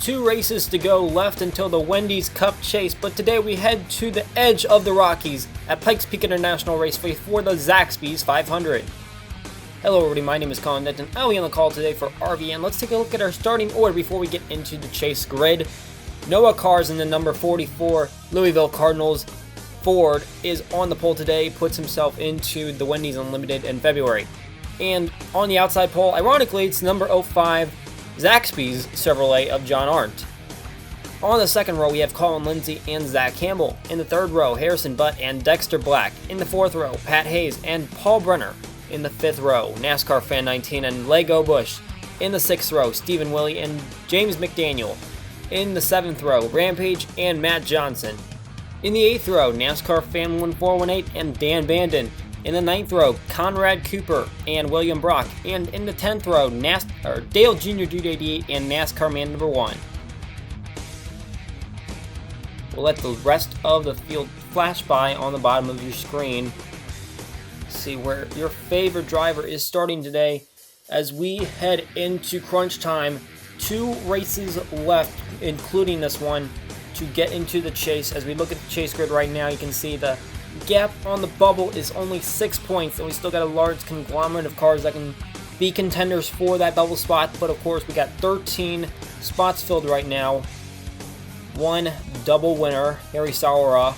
2 races to go left until the Wendy's Cup chase, but today we head to the edge of the Rockies at Pikes Peak International Raceway for the Zaxby's 500. Hello everybody, my name is Colin Denton. I'll be on the call today for RVN. Let's take a look at our starting order before we get into the chase grid. Noah Cars in the number 44 Louisville Cardinals. Ford is on the pole today, puts himself into the Wendy's Unlimited in February. And on the outside pole, ironically, it's number 05 Zaxby's Chevrolet of John Arndt. On the second row, we have Colin Lindsay and Zach Campbell. In the third row, Harrison Butt and Dexter Black. In the fourth row, Pat Hayes and Paul Brenner. In the fifth row, NASCAR Fan 19 and Lego Bush. In the sixth row, Stephen Willey and James McDaniel. In the seventh row, Rampage and Matt Johnson. In the eighth row, NASCAR Fan 1418 and Dan Bandon. In the ninth row, Conrad Cooper and William Brock. And in the 10th row, Dale Jr. Dude 88 and NASCAR Man number 1. We'll let the rest of the field flash by on the bottom of your screen. See where your favorite driver is starting today as we head into crunch time. 2 races left, including this one, to get into the chase. As we look at the chase grid right now, you can see the gap on the bubble is only 6 points, and we still got a large conglomerate of cars that can be contenders for that double spot. But of course, we got 13 spots filled right now. 1 double winner, Harry Saura,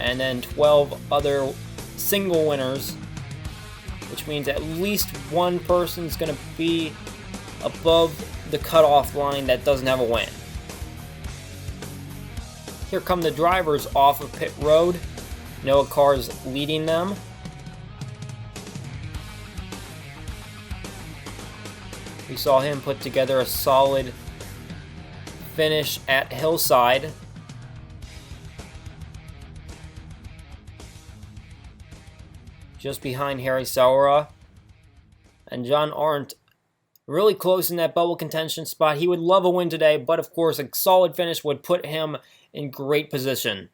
and then 12 other single winners, which means at least one person's going to be above the cutoff line that doesn't have a win. Here come the drivers off of pit road. Noah Cars leading them. We saw him put together a solid finish at Hillside. Just behind Harry Saura. And John Arndt really close in that bubble contention spot. He would love a win today, but of course a solid finish would put him in great position.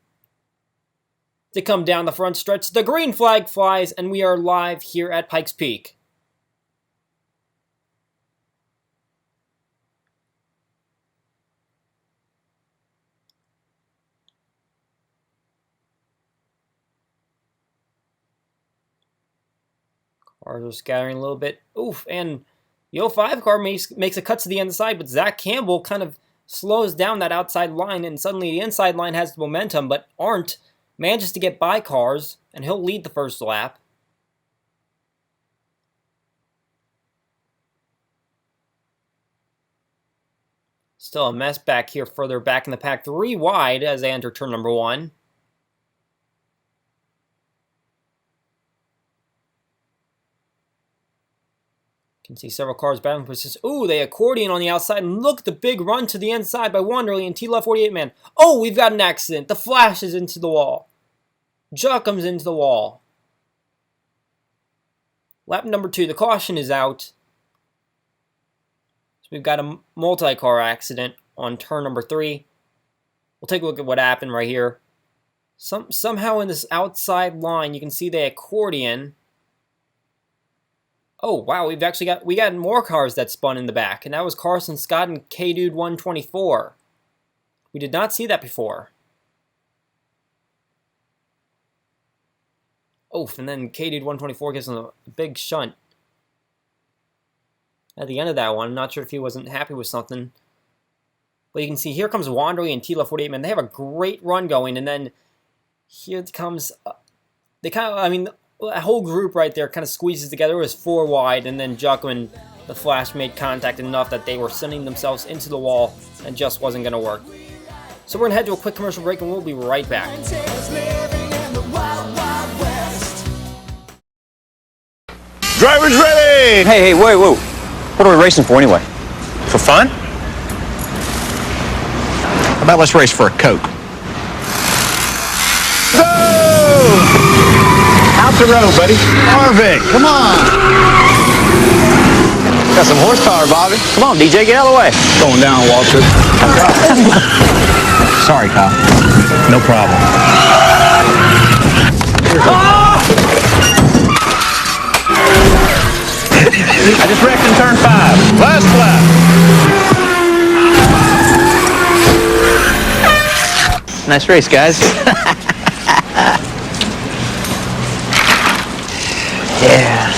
To come down the front stretch, the green flag flies, and we are live here at Pikes Peak. Cars are scattering a little bit. Oof, and the 05 car makes a cut to the inside, but Zach Campbell kind of slows down that outside line, and suddenly the inside line has the momentum, but Arndt manages to get by cars, and he'll lead the first lap. Still a mess back here further back in the pack. 3 wide as they enter turn number 1. You can see several cars battling for position. Ooh, they accordion on the outside, and look at the big run to the inside by Wanderley and T-Love 48 man. Oh, we've got an accident. The flash is into the wall. Juck comes into the wall. Lap number 2, the caution is out. So we've got a multi-car accident on turn number 3. We'll take a look at what happened right here. Somehow in this outside line, you can see the accordion. Oh wow, we got more cars that spun in the back, and that was Carson Scott and K-Dude 124. We did not see that before. Oof, and then K-Dude 124 gives him a big shunt at the end of that one. I'm not sure if he wasn't happy with something. But you can see here comes Wanderley and T-Love 48 man. They have a great run going, and then here comes the whole group right there kind of squeezes together. It was 4 wide, and then Juck and the Flash made contact enough that they were sending themselves into the wall and just wasn't going to work. So we're going to head to a quick commercial break, and we'll be right back. Drivers ready! Hey, wait, whoa. What are we racing for anyway? For fun? How about let's race for a Coke? Go! Out the road, buddy. Marvin, come on. Got some horsepower, Bobby. Come on, DJ, get out of the way. Going down, Walter. Sorry, Kyle. No problem. I just wrecked in turn 5. Last lap. Nice race, guys. Yeah.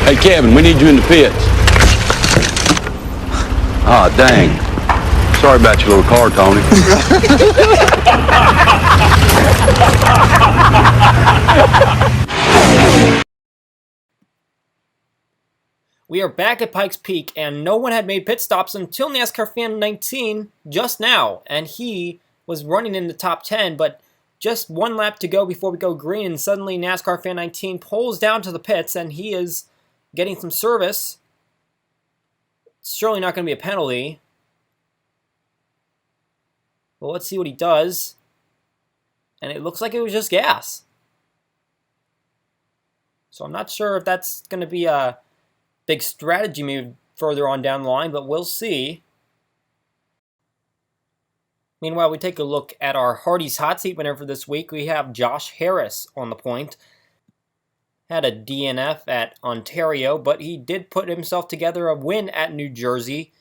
Hey, Kevin, we need you in the pits. Oh, dang. Sorry about your little car, Tony. We are back at Pikes Peak, and no one had made pit stops until NASCAR Fan 19 just now, and he was running in the top 10, but just one lap to go before we go green, and suddenly NASCAR Fan 19 pulls down to the pits, and he is getting some service. It's surely not going to be a penalty. Well, let's see what he does. And it looks like it was just gas. So I'm not sure if that's going to be a big strategy move further on down the line, but we'll see. Meanwhile, we take a look at our Hardy's Hot Seat winner for this week. We have Josh Harris on the point. Had a DNF at Ontario, but he did put himself together a win at New Jersey,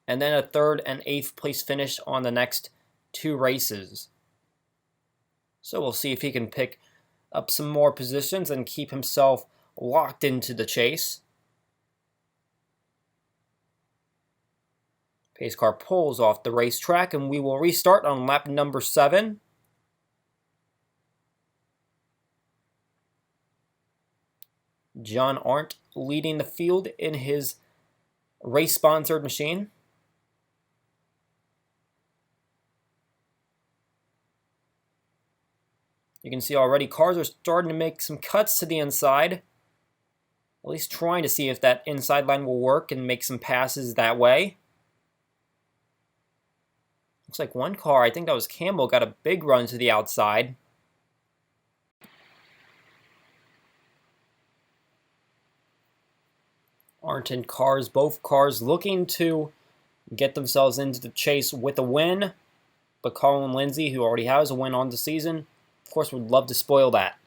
and then a 3rd and 8th place finish on the next 2 races. So we'll see if he can pick up some more positions and keep himself locked into the chase. Pace car pulls off the racetrack, and we will restart on lap number 7. John Arndt leading the field in his race-sponsored machine. You can see already cars are starting to make some cuts to the inside. At least trying to see if that inside line will work and make some passes that way. Looks like one car, I think that was Campbell, got a big run to the outside. Arndt and cars, both cars looking to get themselves into the chase with a win. But Colin Lindsay, who already has a win on the season, of course, would love to spoil that.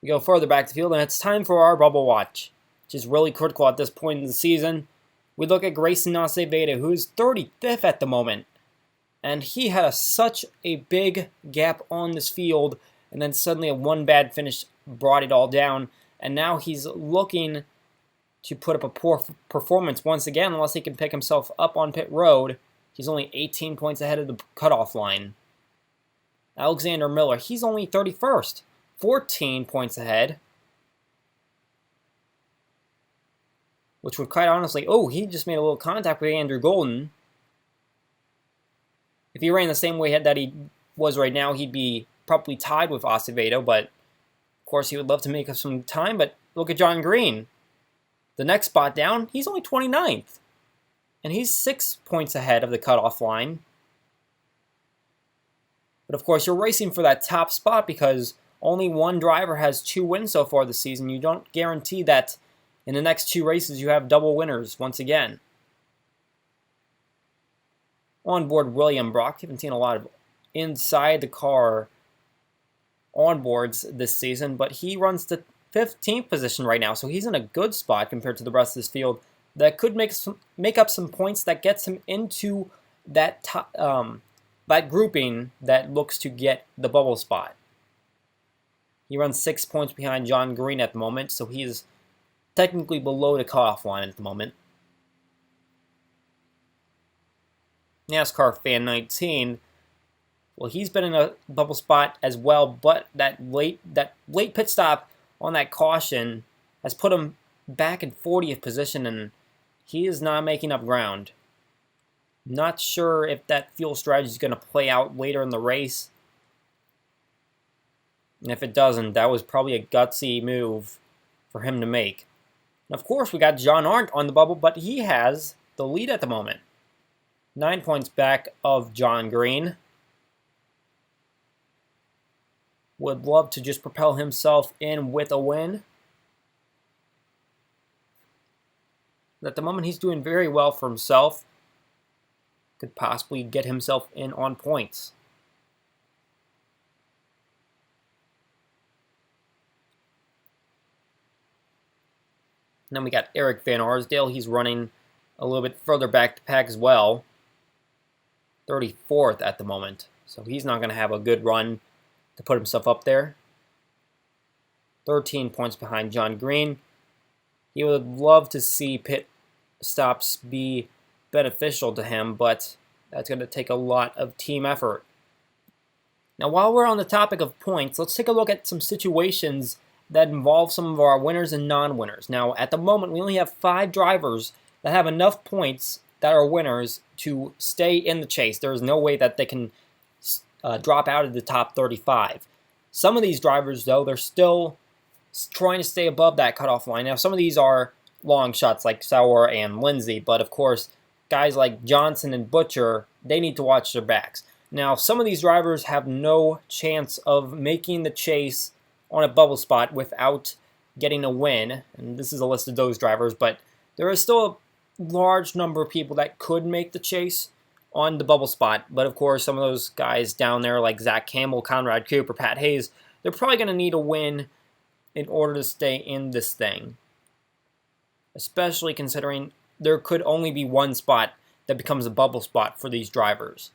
We go further back to the field, and it's time for our bubble watch, which is really critical at this point in the season. We look at Grayson Acevedo, who is 35th at the moment, and he had such a big gap on this field, and then suddenly a one bad finish brought it all down, and now he's looking to put up a poor performance once again unless he can pick himself up on pit road. He's only 18 points ahead of the cutoff line. Alexander Miller, he's only 31st, 14 points ahead. Which would quite honestly, oh, he just made a little contact with Andrew Golden. If he ran the same way that he was right now, he'd be probably tied with Acevedo, but of course he would love to make up some time. But look at John Green. The next spot down, he's only 29th. And he's 6 points ahead of the cutoff line. But of course, you're racing for that top spot because only one driver has 2 wins so far this season. You don't guarantee that in the next 2 races you have double winners once again. Onboard William Brock, haven't seen a lot of inside the car onboards this season, but he runs the 15th position right now, so he's in a good spot compared to the rest of this field. That could make up some points that gets him into that that grouping that looks to get the bubble spot. He runs 6 points behind John Green at the moment, so he is technically below the cutoff line at the moment. NASCAR Fan 19, well, he's been in a bubble spot as well, but that late pit stop on that caution has put him back in 40th position, and he is not making up ground. Not sure if that fuel strategy is going to play out later in the race. And if it doesn't, that was probably a gutsy move for him to make. And of course, we got John Arndt on the bubble, but he has the lead at the moment. 9 points back of John Green. Would love to just propel himself in with a win. At the moment, he's doing very well for himself. Could possibly get himself in on points. And then we got Eric Van Arsdale. He's running a little bit further back to pack as well. 34th at the moment. So he's not going to have a good run to put himself up there. 13 points behind John Green. He would love to see pit stops be beneficial to him, but that's going to take a lot of team effort. Now, while we're on the topic of points, let's take a look at some situations that involve some of our winners and non-winners. Now, at the moment, we only have 5 drivers that have enough points that are winners to stay in the chase. There is no way that they can drop out of the top 35. Some of these drivers, though, they're still trying to stay above that cutoff line. Now, some of these are long shots like Sauer and Lindsay, but of course, guys like Johnson and Butcher, they need to watch their backs. Now, some of these drivers have no chance of making the chase on a bubble spot without getting a win, and this is a list of those drivers, but there is still a large number of people that could make the chase on the bubble spot, but of course, some of those guys down there like Zach Campbell, Conrad Cooper, Pat Hayes, they're probably going to need a win in order to stay in this thing, especially considering there could only be one spot that becomes a bubble spot for these drivers.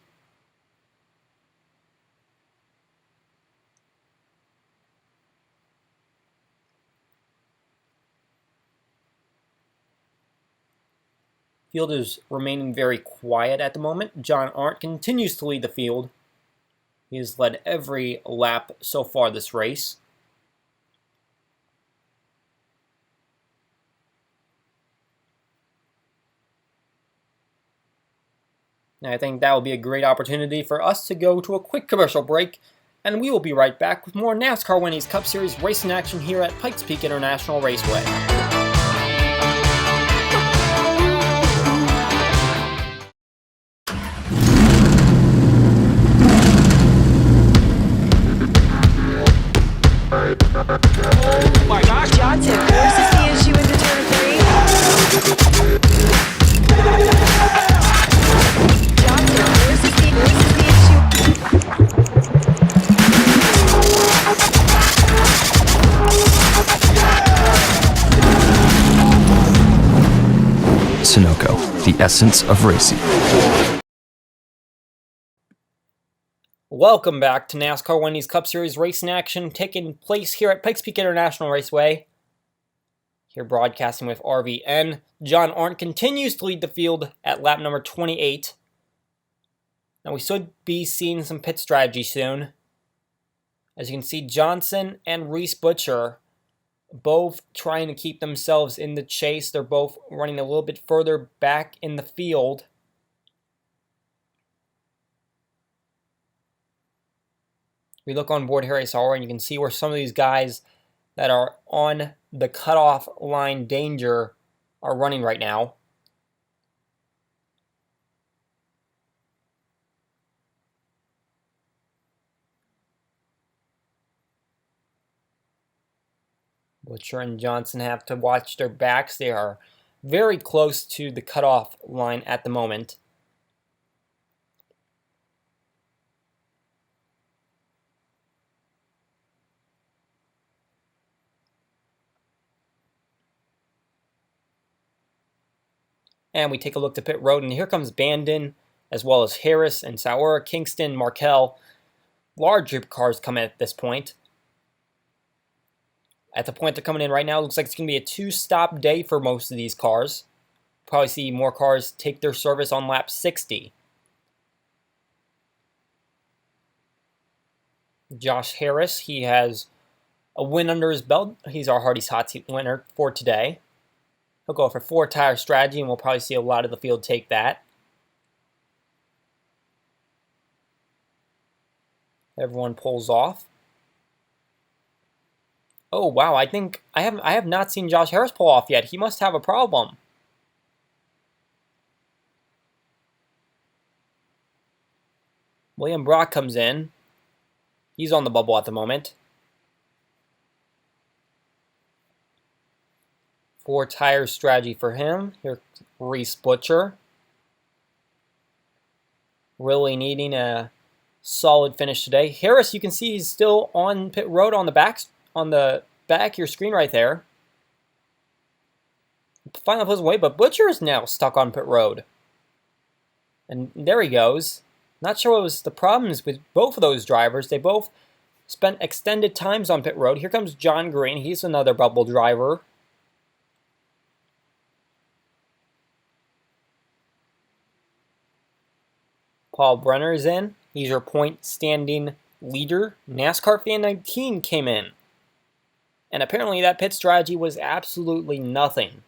Field is remaining very quiet at the moment. John Arndt continues to lead the field. He has led every lap so far this race. Now, I think that will be a great opportunity for us to go to a quick commercial break, and we will be right back with more NASCAR Wendy's Cup Series racing action here at Pikes Peak International Raceway. Johnson forces the issue into turn 3. Johnson forces the issue. Sunoco, the essence of racing. Welcome back to NASCAR Wendy's Cup Series racing action taking place here at Pikes Peak International Raceway. Here broadcasting with RVN. John Arndt continues to lead the field at lap number 28. Now we should be seeing some pit strategy soon. As you can see, Johnson and Reese Butcher both trying to keep themselves in the chase. They're both running a little bit further back in the field. We look on board Harry Sauer and you can see where some of these guys that are on the cutoff line danger are running right now. Butcher and Johnson have to watch their backs. They are very close to the cutoff line at the moment. And we take a look to pit road, and here comes Bandon, as well as Harris and Sauer, Kingston, Markell. Large group of cars coming at this point. At the point they're coming in right now, it looks like it's going to be a 2-stop day for most of these cars. Probably see more cars take their service on lap 60. Josh Harris, he has a win under his belt. He's our Hardy's Hot Seat winner for today. He'll go for 4-tire strategy, and we'll probably see a lot of the field take that. Everyone pulls off. Oh wow! I think I have not seen Josh Harris pull off yet. He must have a problem. William Brock comes in. He's on the bubble at the moment. 4-tire strategy for him. Here's Reese Butcher. Really needing a solid finish today. Harris, you can see he's still on pit road on the back of your screen right there. Finally pulls away, but Butcher is now stuck on pit road. And there he goes. Not sure what was the problems with both of those drivers. They both spent extended times on pit road. Here comes John Green. He's another bubble driver. Paul Brenner is in. He's your point standing leader. NASCAR Fan 19 came in. And apparently that pit strategy was absolutely nothing.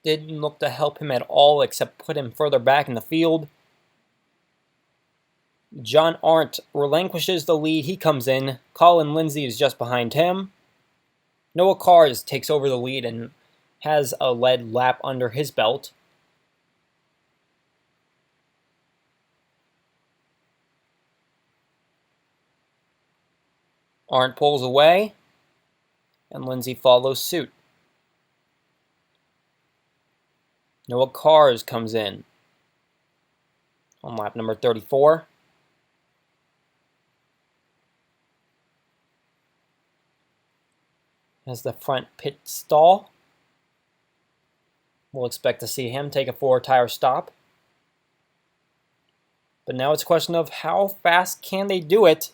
Didn't look to help him at all except put him further back in the field. John Arndt relinquishes the lead. He comes in. Colin Lindsay is just behind him. Noah Cars takes over the lead and has a lead lap under his belt. Arndt pulls away, and Lindsay follows suit. Noah Cars comes in on lap number 34. Has the front pit stall. We'll expect to see him take a 4-tire stop. But now it's a question of how fast can they do it,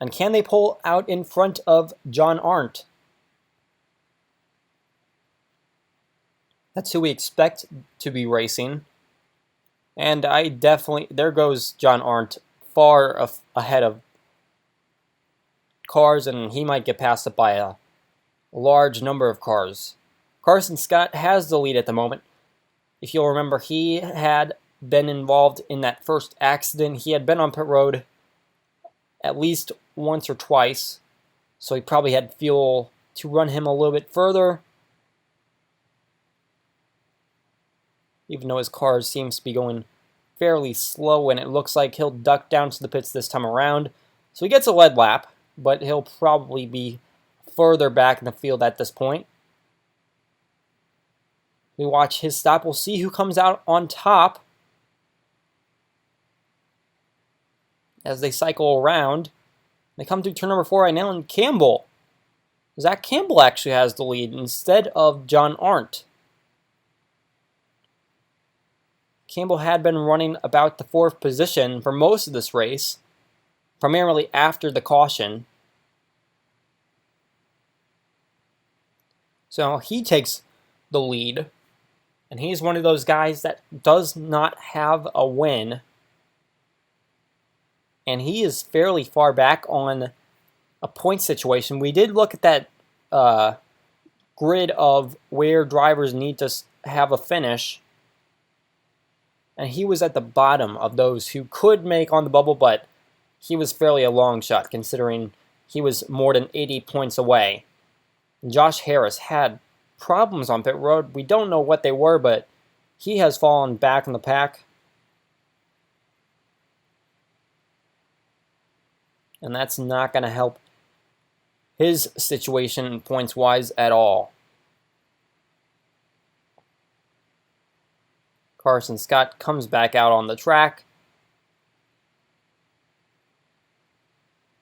and can they pull out in front of John Arndt? That's who we expect to be racing. And I definitely, there goes John Arndt far ahead of Cars, and he might get passed up by a large number of cars. Carson Scott has the lead at the moment. If you'll remember, he had been involved in that first accident. He had been on pit road at least once or twice, so he probably had fuel to run him a little bit further. Even though his car seems to be going fairly slow, and it looks like he'll duck down to the pits this time around. So he gets a lead lap, but he'll probably be further back in the field at this point. We watch his stop. We'll see who comes out on top as they cycle around. They come through turn number 4 right now, and Campbell. Zach Campbell actually has the lead instead of John Arndt. Campbell had been running about the 4th position for most of this race, primarily after the caution. So he takes the lead, and he's one of those guys that does not have a win. And he is fairly far back on a point situation. We did look at that grid of where drivers need to have a finish, and he was at the bottom of those who could make on the bubble, but he was fairly a long shot considering he was more than 80 points away. And Josh Harris had problems on pit road. We don't know what they were, but he has fallen back in the pack. And that's not going to help his situation points-wise at all. Carson Scott comes back out on the track.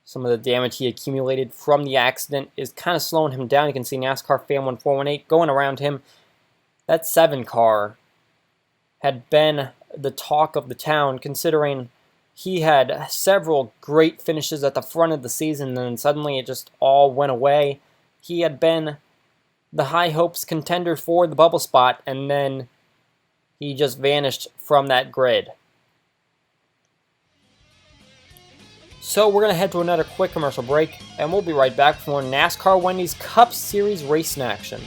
Some of the damage he accumulated from the accident is kind of slowing him down. You can see NASCAR Fan 1418 going around him. That 7 car had been the talk of the town, considering he had several great finishes at the front of the season, and then suddenly it just all went away. He had been the high hopes contender for the bubble spot, and then he just vanished from that grid. So we're going to head to another quick commercial break, and we'll be right back for more NASCAR Wendy's Cup Series racing action.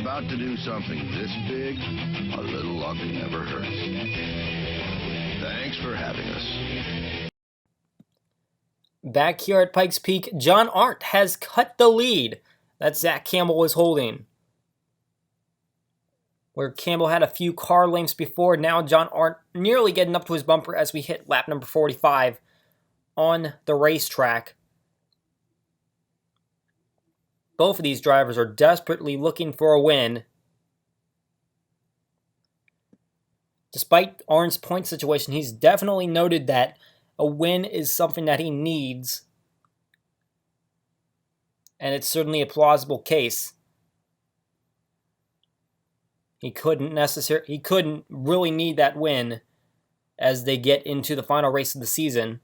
About to do something this big, a little luck never hurts. Thanks for having us. Back here at Pikes Peak, John Arndt has cut the lead that Zach Campbell was holding. where Campbell had a few car lengths before. Now John Arndt nearly getting up to his bumper as we hit lap number 45 on the racetrack. Both of these drivers are desperately looking for a win. Despite Arndt's point situation, he's definitely noted that a win is something that he needs. And it's certainly a plausible case. He couldn't really need that win as they get into the final race of the season.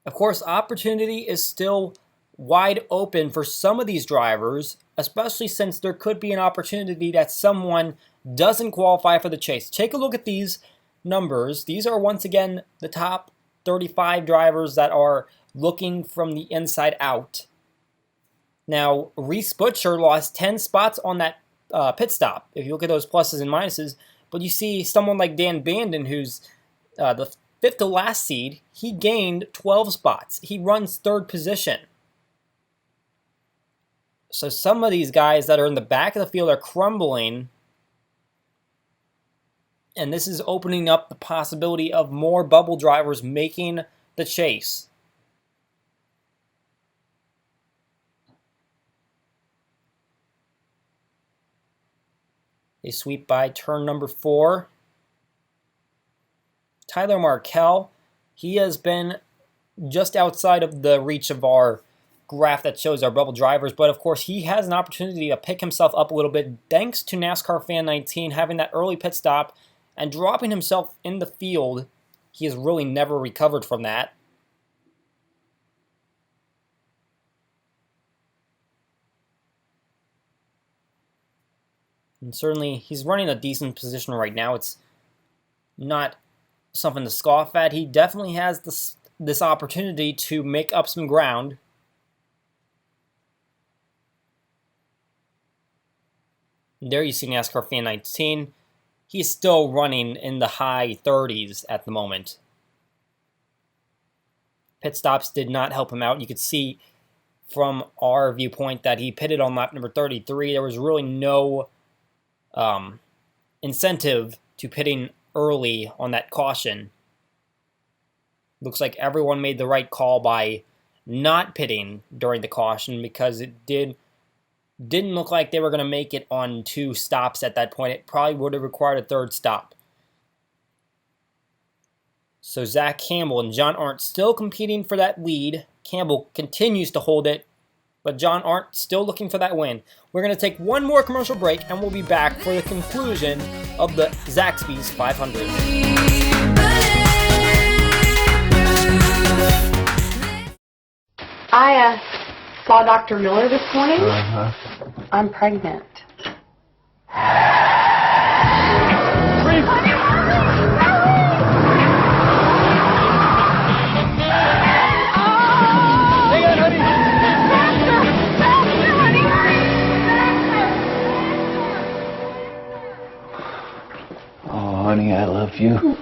Of course, opportunity is still wide open for some of these drivers, especially since there could be an opportunity that someone doesn't qualify for the chase. Take a look at these numbers. These are once again the top 35 drivers that are looking from the inside out. Now, Reese Butcher lost 10 spots on that pit stop, if you look at those pluses and minuses, but you see someone like Dan Bandon, who's the fifth to last seed, he gained 12 spots. He runs third position. So some of these guys that are in the back of the field are crumbling, and this is opening up the possibility of more bubble drivers making the chase. They sweep by turn number 4. Tyler Markell, he has been just outside of the reach of our graph that shows our bubble drivers, but of course he has an opportunity to pick himself up a little bit thanks to NASCAR Fan 19 having that early pit stop and dropping himself in the field. He has really never recovered from that. And certainly he's running a decent position right now. It's not something to scoff at. He definitely has this opportunity to make up some ground. And there you see NASCAR Fan 19. He's still running in the high 30s at the moment. Pit stops did not help him out. You could see from our viewpoint that he pitted on lap number 33. There was really no incentive to pitting early on that caution. Looks like everyone made the right call by not pitting during the caution because it didn't look like they were going to make it on 2 stops at that point. It probably would have required a 3rd stop. So Zach Campbell and John Arndt still competing for that lead. Campbell continues to hold it, but John Arndt still looking for that win. We're going to take one more commercial break, and we'll be back for the conclusion of the Zaxby's 500. I saw Dr. Miller this morning. I'm pregnant. Oh, honey, I love you.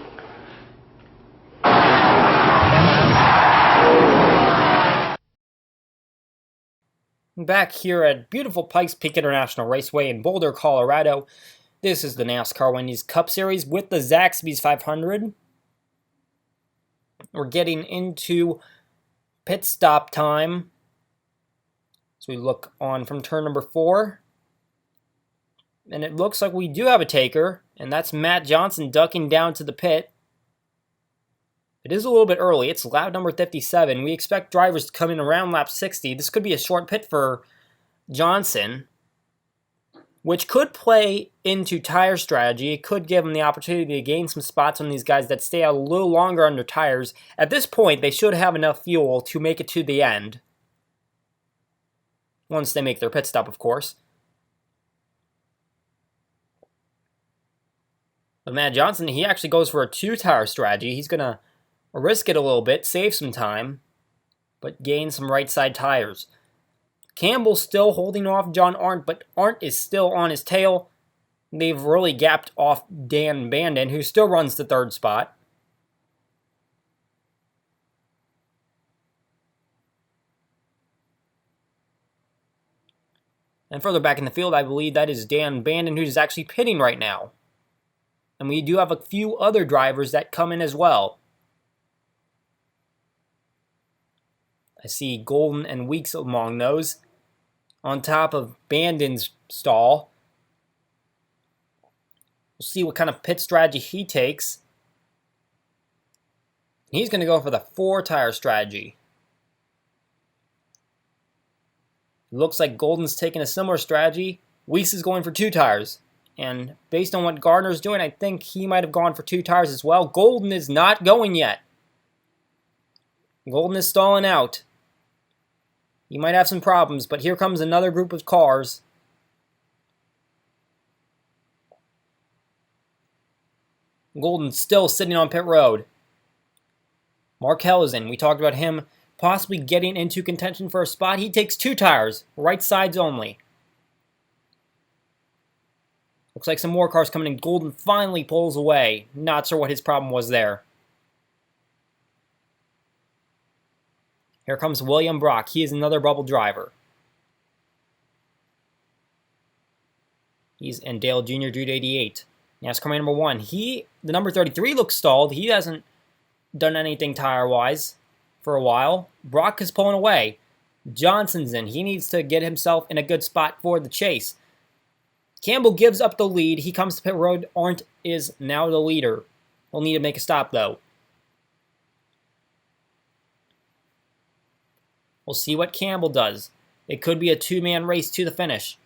Back here at beautiful Pikes Peak International Raceway in Boulder, Colorado. This is the NASCAR Wendy's Cup Series with the Zaxby's 500. We're getting into pit stop time. So we look on from turn number 4. And it looks like we do have a taker, and that's Matt Johnson ducking down to the pit. It is a little bit early. It's lap number 57. We expect drivers to come in around lap 60. This could be a short pit for Johnson, which could play into tire strategy. It could give him the opportunity to gain some spots on these guys that stay out a little longer under tires. At this point, they should have enough fuel to make it to the end. Once they make their pit stop, of course. But Matt Johnson, he actually goes for a 2-tire strategy. He's going to risk it a little bit, save some time, but gain some right side tires. Campbell's still holding off John Arndt, but Arndt is still on his tail. They've really gapped off Dan Bandon, who still runs the 3rd spot. And further back in the field, I believe that is Dan Bandon, who's actually pitting right now. And we do have a few other drivers that come in as well. I see Golden and Weeks among those. On top of Bandon's stall. We'll see what kind of pit strategy he takes. He's going to go for the 4-tire strategy. Looks like Golden's taking a similar strategy. Weeks is going for 2 tires. And based on what Gardner's doing, I think he might have gone for 2 tires as well. Golden is not going yet. Golden is stalling out. He might have some problems, but here comes another group of cars. Golden's still sitting on pit road. Mark Hellisen, we talked about him possibly getting into contention for a spot. He takes 2 tires, right sides only. Looks like some more cars coming in. Golden finally pulls away. Not sure what his problem was there. Here comes William Brock. He is another bubble driver. He's in Dale Jr. Jude 88. NASCAR man number 1. The number 33 looks stalled. He hasn't done anything tire-wise for a while. Brock is pulling away. Johnson's in. He needs to get himself in a good spot for the chase. Campbell gives up the lead. He comes to pit road. Arndt is now the leader. He'll need to make a stop, though. We'll see what Campbell does. It could be a 2-man race to the finish.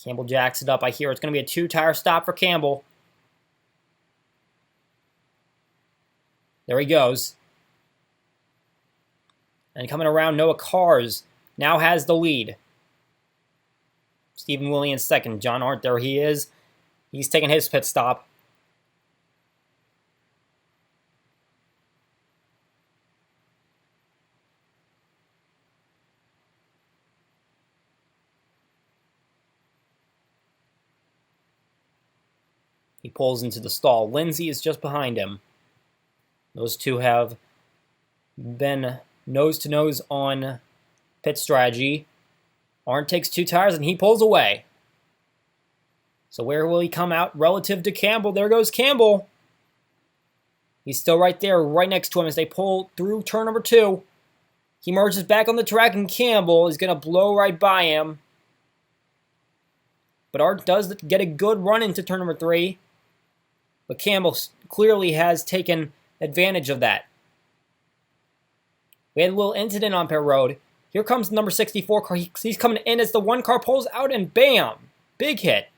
Campbell jacks it up. I hear it's going to be a 2-tire stop for Campbell. There he goes. And coming around, Noah Cars now has the lead. Stephen Williams second. John Arndt, there he is. He's taking his pit stop. He pulls into the stall. Lindsay is just behind him. Those two have been nose-to-nose on pit strategy. Arndt takes 2 tires and he pulls away. So where will he come out relative to Campbell? There goes Campbell. He's still right there, right next to him as they pull through turn number 2. He merges back on the track and Campbell is going to blow right by him. But Arndt does get a good run into turn number 3. But Campbell clearly has taken advantage of that. We had a little incident on pit road. Here comes the number 64 car. He's coming in as the 1 car pulls out and bam! Big hit.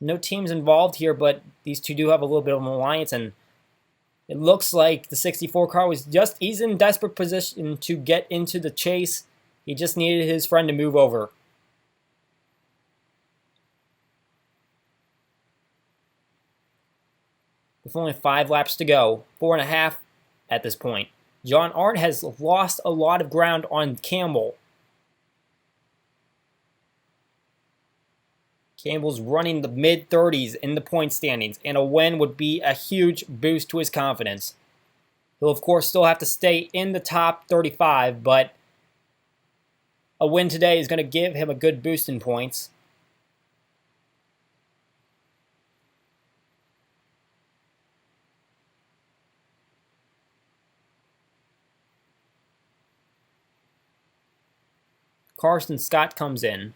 No teams involved here, but these two do have a little bit of an alliance, and it looks like the 64 car he's in desperate position to get into the chase. He just needed his friend to move over. With only 5 laps to go, 4.5 at this point. John Arndt has lost a lot of ground on Campbell. Campbell's running the mid-30s in the point standings, and a win would be a huge boost to his confidence. He'll, of course, still have to stay in the top 35, but a win today is going to give him a good boost in points. Carson Scott comes in.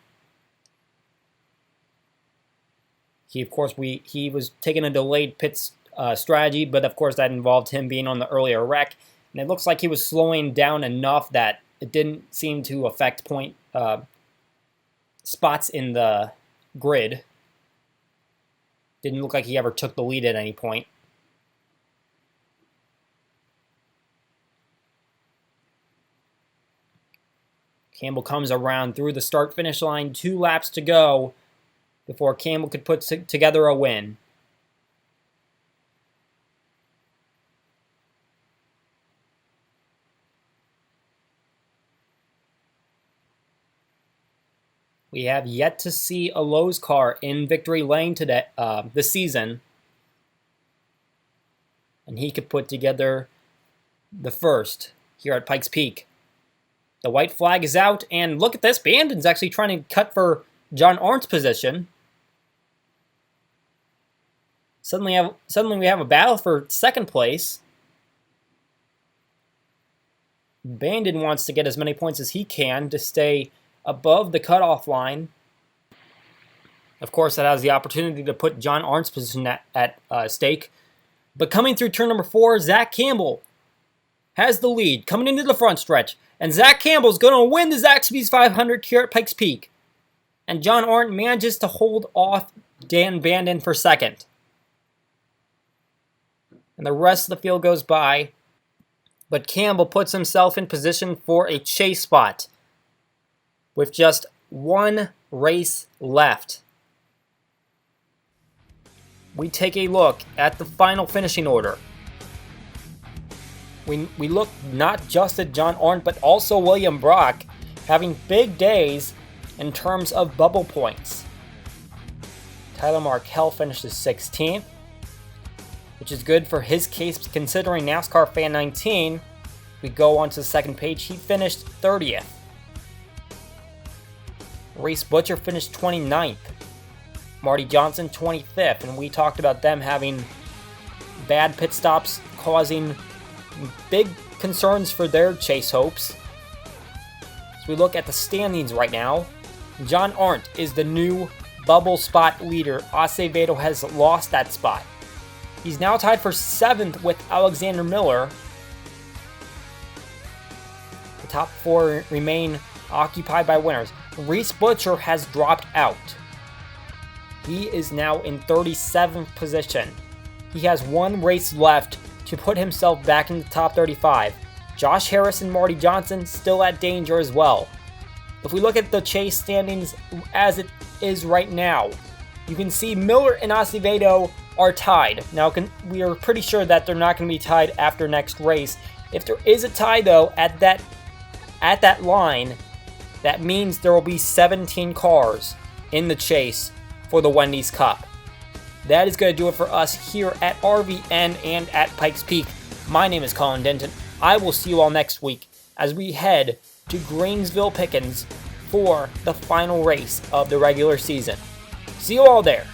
He, of course, he was taking a delayed pit strategy, but of course that involved him being on the earlier wreck. And it looks like he was slowing down enough that it didn't seem to affect point spots in the grid. Didn't look like he ever took the lead at any point. Campbell comes around through the start-finish line, 2 laps to go before Campbell could put together a win. We have yet to see a Lowe's car in victory lane today, this season. and he could put together the first here at Pikes Peak. The white flag is out, and look at this. Bandon's actually trying to cut for John Arndt's position. Suddenly we have a battle for second place. Bandon wants to get as many points as he can to stay above the cutoff line. Of course, that has the opportunity to put John Arndt's position at stake. But coming through turn number 4, Zach Campbell has the lead coming into the front stretch. And Zach Campbell's going to win the Zaxby's 500 here at Pikes Peak. And John Arndt manages to hold off Dan Bandon for second. And the rest of the field goes by. But Campbell puts himself in position for a chase spot with just one race left. We take a look at the final finishing order. We look not just at John Arndt, but also William Brock having big days in terms of bubble points. Tyler Markell finishes 16th, which is good for his case considering NASCAR Fan 19. We go on to the second page. He finished 30th. Reese Butcher finished 29th. Marty Johnson 25th, and we talked about them having bad pit stops causing big concerns for their chase hopes. As we look at the standings right now, John Arndt is the new bubble spot leader. Acevedo has lost that spot. He's now tied for 7th with Alexander Miller. The top 4 remain occupied by winners. Reese Butcher has dropped out. He is now in 37th position. He has one race left to put himself back in the top 35. Josh Harris and Marty Johnson still at danger as well. If we look at the chase standings as it is right now, you can see Miller and Acevedo are tied. Now, we are pretty sure that they're not going to be tied after next race. If there is a tie, though, at that line, that means there will be 17 cars in the chase for the Wendy's Cup. That is going to do it for us here at RVN and at Pikes Peak. My name is Colin Denton. I will see you all next week as we head to Greensville Pickens for the final race of the regular season. See you all there.